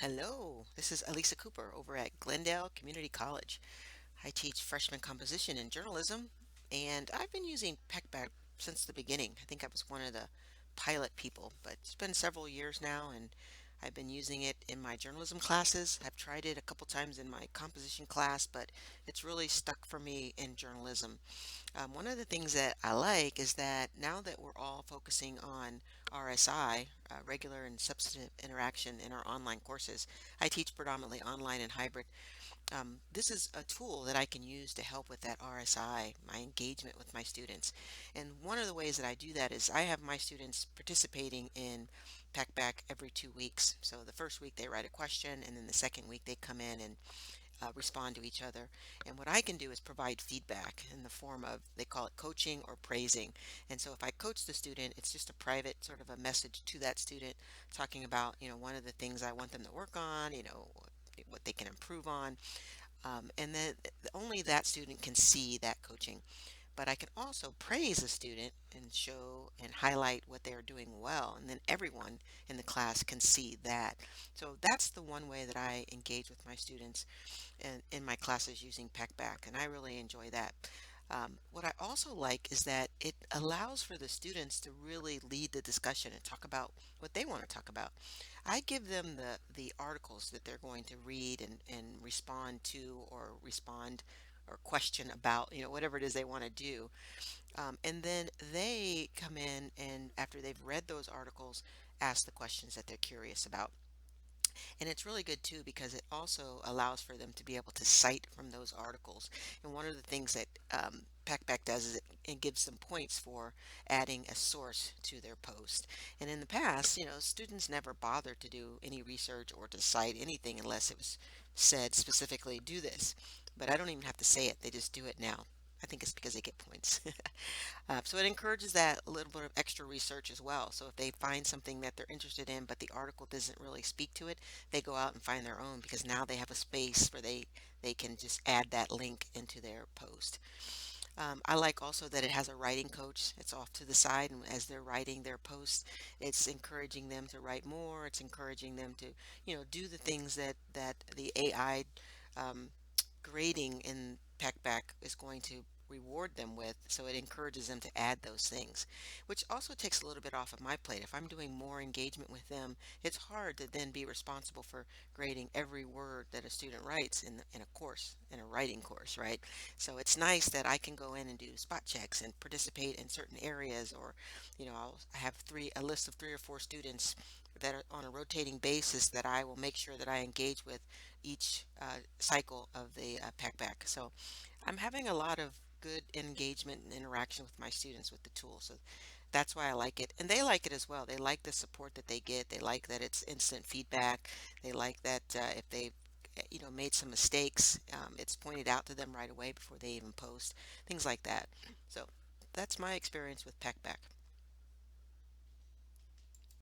Hello, this is Elisa Cooper over at Glendale Community College. I teach freshman composition and journalism, and I've been using Packback since the beginning. I think I was one of the pilot people, but it's been several years now, and I've been using it in my journalism classes. I've tried it a couple times in my composition class, but it's really stuck for me in journalism. One of the things that I like is that now that we're all focusing on RSI, regular and substantive interaction in our online courses, I teach predominantly online and hybrid. This is a tool that I can use to help with that RSI, my engagement with my students. And one of the ways that I do that is I have my students participating in Packback every 2 weeks. So the first week they write a question, and then the second week they come in and respond to each other. And what I can do is provide feedback in the form of, they call it coaching or praising. And so if I coach the student, it's just a private sort of a message to that student talking about, one of the things I want them to work on, what they can improve on. And then only that student can see that coaching. But I can also praise a student and show and highlight what they are doing well, and then everyone in the class can see that. So that's the one way that I engage with my students in my classes using Packback, and I really enjoy that. What I also like is that it allows for the students to really lead the discussion and talk about what they want to talk about. I give them the articles that they're going to read and respond to or respond or question about, whatever it is they want to do. And then they come in and after they've read those articles, ask the questions that they're curious about. And it's really good too because it also allows for them to be able to cite from those articles. And one of the things that Packback does is it gives them points for adding a source to their post. And in the past, students never bothered to do any research or to cite anything unless it was said specifically, do this. But I don't even have to say it, they just do it now. I think it's because they get points. So it encourages that a little bit of extra research as well. So if they find something that they're interested in, but the article doesn't really speak to it, they go out and find their own because now they have a space where they can just add that link into their post. I like also that it has a writing coach. It's off to the side, and as they're writing their posts, it's encouraging them to write more. It's encouraging them to, do the things that the AI um, grading in Packback is going to reward them with, so it encourages them to add those things, which also takes a little bit off of my plate. If I'm doing more engagement with them, it's hard to then be responsible for grading every word that a student writes in a course, in a writing course, right? So it's nice that I can go in and do spot checks and participate in certain areas, or, I have a list of 3 or 4 students that are on a rotating basis that I will make sure that I engage with each cycle of the Packback. So I'm having a lot of good engagement and interaction with my students with the tool. So that's why I like it. And they like it as well. They like the support that they get. They like that it's instant feedback. They like that if they've made some mistakes, it's pointed out to them right away before they even post, things like that. So that's my experience with Packback.